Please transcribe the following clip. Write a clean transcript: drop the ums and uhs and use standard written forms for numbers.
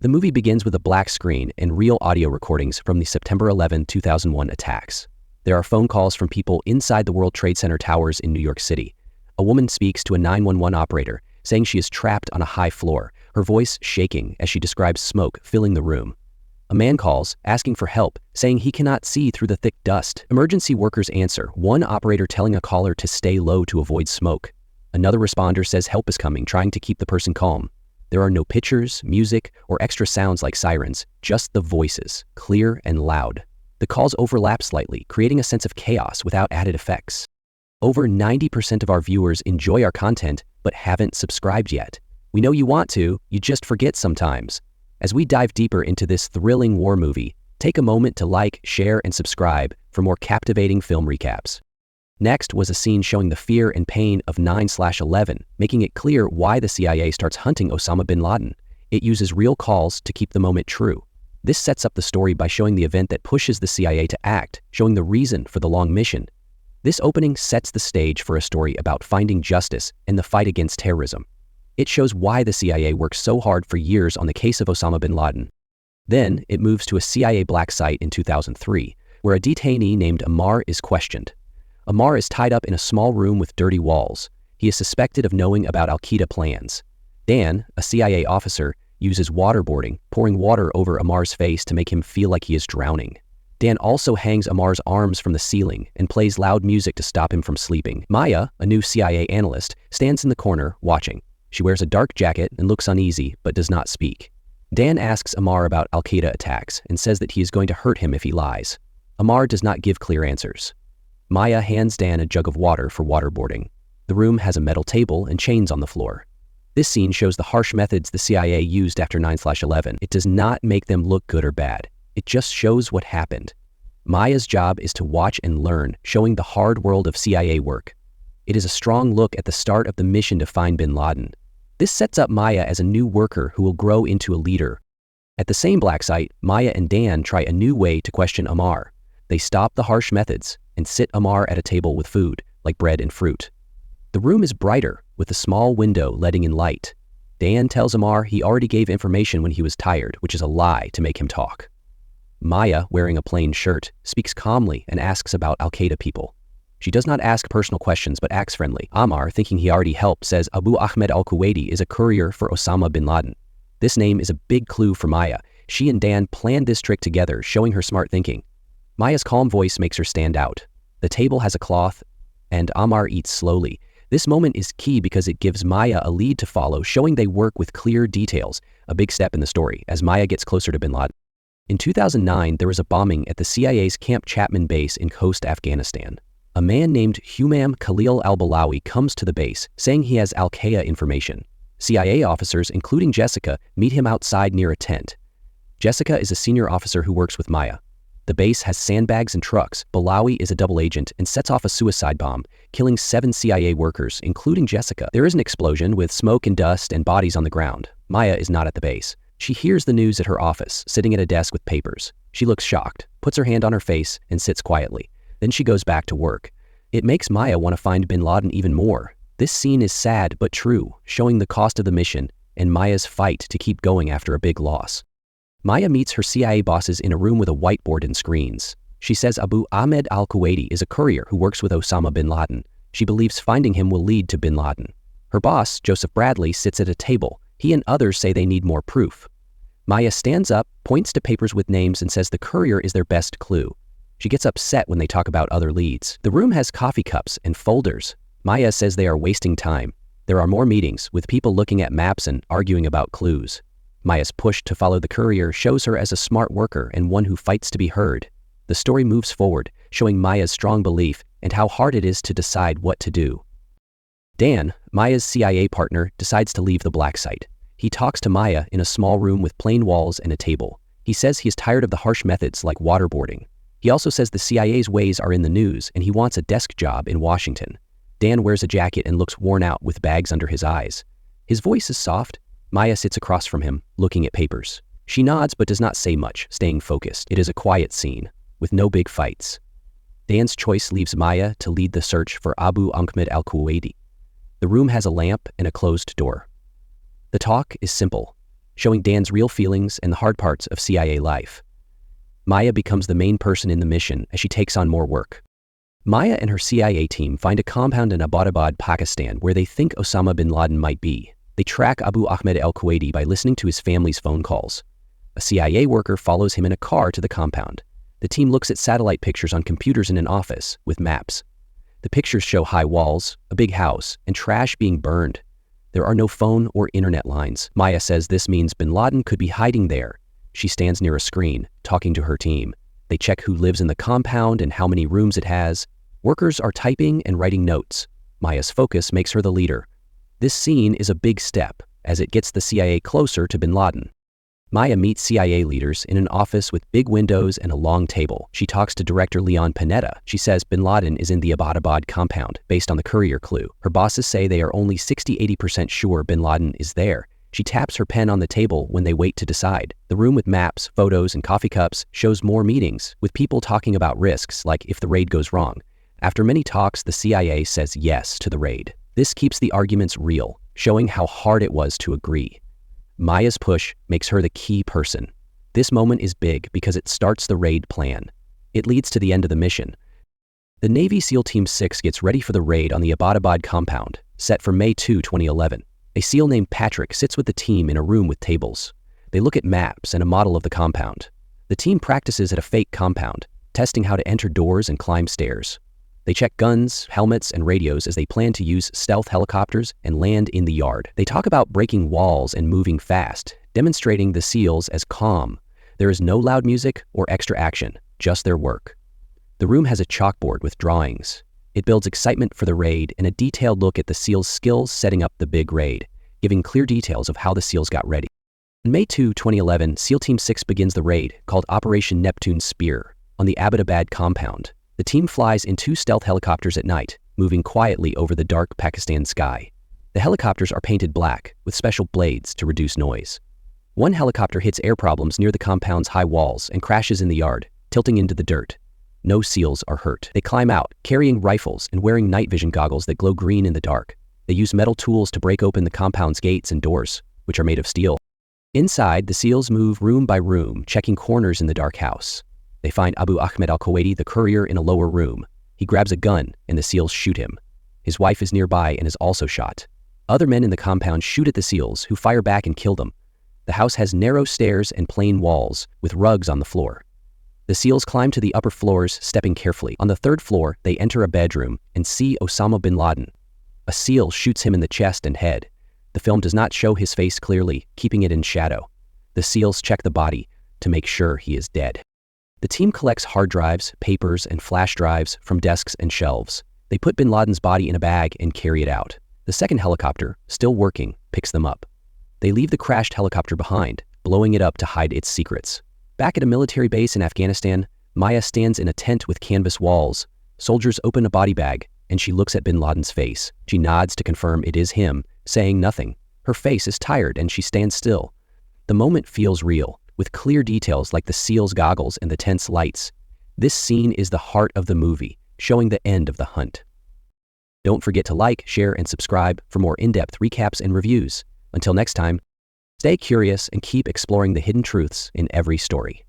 The movie begins with a black screen and real audio recordings from the September 11, 2001 attacks. There are phone calls from people inside the World Trade Center towers in New York City. A woman speaks to a 911 operator, saying she is trapped on a high floor, her voice shaking as she describes smoke filling the room. A man calls, asking for help, saying he cannot see through the thick dust. Emergency workers answer, one operator telling a caller to stay low to avoid smoke. Another responder says help is coming, trying to keep the person calm. There are no pictures, music, or extra sounds like sirens, just the voices, clear and loud. The calls overlap slightly, creating a sense of chaos without added effects. Over 90% of our viewers enjoy our content, but haven't subscribed yet. We know you want to, you just forget sometimes. As we dive deeper into this thrilling war movie, take a moment to like, share, and subscribe for more captivating film recaps. Next was a scene showing the fear and pain of 9/11, making it clear why the CIA starts hunting Osama bin Laden. It uses real calls to keep the moment true. This sets up the story by showing the event that pushes the CIA to act, showing the reason for the long mission. This opening sets the stage for a story about finding justice and the fight against terrorism. It shows why the CIA worked so hard for years on the case of Osama bin Laden. Then, it moves to a CIA black site in 2003, where a detainee named Ammar is questioned. Ammar is tied up in a small room with dirty walls. He is suspected of knowing about Al-Qaeda plans. Dan, a CIA officer, uses waterboarding, pouring water over Ammar's face to make him feel like he is drowning. Dan also hangs Ammar's arms from the ceiling and plays loud music to stop him from sleeping. Maya, a new CIA analyst, stands in the corner, watching. She wears a dark jacket and looks uneasy, but does not speak. Dan asks Ammar about Al-Qaeda attacks and says that he is going to hurt him if he lies. Ammar does not give clear answers. Maya hands Dan a jug of water for waterboarding. The room has a metal table and chains on the floor. This scene shows the harsh methods the CIA used after 9/11. It does not make them look good or bad. It just shows what happened. Maya's job is to watch and learn, showing the hard world of CIA work. It is a strong look at the start of the mission to find bin Laden. This sets up Maya as a new worker who will grow into a leader. At the same black site, Maya and Dan try a new way to question Ammar. They stop the harsh methods and sit Ammar at a table with food, like bread and fruit. The room is brighter, with a small window letting in light. Dan tells Ammar he already gave information when he was tired, which is a lie to make him talk. Maya, wearing a plain shirt, speaks calmly and asks about Al-Qaeda people. She does not ask personal questions but acts friendly. Ammar, thinking he already helped, says Abu Ahmed al-Kuwaiti is a courier for Osama bin Laden. This name is a big clue for Maya. She and Dan planned this trick together, showing her smart thinking. Maya's calm voice makes her stand out. The table has a cloth, and Ammar eats slowly. This moment is key because it gives Maya a lead to follow, showing they work with clear details, a big step in the story as Maya gets closer to bin Laden. In 2009, there was a bombing at the CIA's Camp Chapman base in Khost, Afghanistan. A man named Humam Khalil al-Balawi comes to the base, saying he has Al-Qaeda information. CIA officers, including Jessica, meet him outside near a tent. Jessica is a senior officer who works with Maya. The base has sandbags and trucks. Balawi is a double agent and sets off a suicide bomb, killing 7 CIA workers, including Jessica. There is an explosion with smoke and dust and bodies on the ground. Maya is not at the base. She hears the news at her office, sitting at a desk with papers. She looks shocked, puts her hand on her face, and sits quietly. Then she goes back to work. It makes Maya want to find bin Laden even more. This scene is sad but true, showing the cost of the mission and Maya's fight to keep going after a big loss. Maya meets her CIA bosses in a room with a whiteboard and screens. She says Abu Ahmed al-Kuwaiti is a courier who works with Osama bin Laden. She believes finding him will lead to bin Laden. Her boss, Joseph Bradley, sits at a table. He and others say they need more proof. Maya stands up, points to papers with names, and says the courier is their best clue. She gets upset when they talk about other leads. The room has coffee cups and folders. Maya says they are wasting time. There are more meetings, with people looking at maps and arguing about clues. Maya's push to follow the courier shows her as a smart worker and one who fights to be heard. The story moves forward, showing Maya's strong belief and how hard it is to decide what to do. Dan, Maya's CIA partner, decides to leave the black site. He talks to Maya in a small room with plain walls and a table. He says he is tired of the harsh methods like waterboarding. He also says the CIA's ways are in the news and he wants a desk job in Washington. Dan wears a jacket and looks worn out with bags under his eyes. His voice is soft. Maya sits across from him, looking at papers. She nods but does not say much, staying focused. It is a quiet scene, with no big fights. Dan's choice leaves Maya to lead the search for Abu Ahmed al-Kuwaiti. The room has a lamp and a closed door. The talk is simple. showing Dan's real feelings and the hard parts of CIA life. Maya becomes the main person in the mission as she takes on more work. Maya and her CIA team find a compound in Abbottabad, Pakistan, where they think Osama bin Laden might be. They track Abu Ahmed al-Kuwaiti by listening to his family's phone calls. A CIA worker follows him in a car to the compound. The team looks at satellite pictures on computers in an office with maps. The pictures show high walls, a big house, and trash being burned. There are no phone or internet lines. Maya says this means bin Laden could be hiding there. She stands near a screen, talking to her team. They check who lives in the compound and how many rooms it has. Workers are typing and writing notes. Maya's focus makes her the leader. This scene is a big step, as it gets the CIA closer to bin Laden. Maya meets CIA leaders in an office with big windows and a long table. She talks to Director Leon Panetta. She says bin Laden is in the Abbottabad compound, based on the courier clue. Her bosses say they are only 60–80% sure bin Laden is there. She taps her pen on the table when they wait to decide. The room with maps, photos, and coffee cups shows more meetings, with people talking about risks, like if the raid goes wrong. After many talks, the CIA says yes to the raid. This keeps the arguments real, showing how hard it was to agree. Maya's push makes her the key person. This moment is big because it starts the raid plan. It leads to the end of the mission. The Navy SEAL Team 6 gets ready for the raid on the Abbottabad compound, set for May 2, 2011. A SEAL named Patrick sits with the team in a room with tables. They look at maps and a model of the compound. The team practices at a fake compound, testing how to enter doors and climb stairs. They check guns, helmets, and radios as they plan to use stealth helicopters and land in the yard. They talk about breaking walls and moving fast, demonstrating the SEALs as calm. There is no loud music or extra action, just their work. The room has a chalkboard with drawings. It builds excitement for the raid and a detailed look at the SEALs' skills setting up the big raid, giving clear details of how the SEALs got ready. On May 2, 2011, SEAL Team 6 begins the raid, called Operation Neptune Spear, on the Abbottabad compound. The team flies in 2 stealth helicopters at night, moving quietly over the dark Pakistan sky. The helicopters are painted black, with special blades to reduce noise. One helicopter hits air problems near the compound's high walls and crashes in the yard, tilting into the dirt. No SEALs are hurt. They climb out, carrying rifles and wearing night vision goggles that glow green in the dark. They use metal tools to break open the compound's gates and doors, which are made of steel. Inside, the SEALs move room by room, checking corners in the dark house. They find Abu Ahmed al-Kuwaiti, the courier, in a lower room. He grabs a gun, and the SEALs shoot him. His wife is nearby and is also shot. Other men in the compound shoot at the SEALs, who fire back and kill them. The house has narrow stairs and plain walls, with rugs on the floor. The SEALs climb to the upper floors, stepping carefully. On the 3rd floor, they enter a bedroom and see Osama bin Laden. A SEAL shoots him in the chest and head. The film does not show his face clearly, keeping it in shadow. The SEALs check the body to make sure he is dead. The team collects hard drives, papers, and flash drives from desks and shelves. They put bin Laden's body in a bag and carry it out. The second helicopter, still working, picks them up. They leave the crashed helicopter behind, blowing it up to hide its secrets. Back at a military base in Afghanistan, Maya stands in a tent with canvas walls. Soldiers open a body bag, and she looks at bin Laden's face. She nods to confirm it is him, saying nothing. Her face is tired, and she stands still. The moment feels real, with clear details like the SEALs' goggles and the tent's lights. This scene is the heart of the movie, showing the end of the hunt. Don't forget to like, share, and subscribe for more in-depth recaps and reviews. Until next time, stay curious and keep exploring the hidden truths in every story.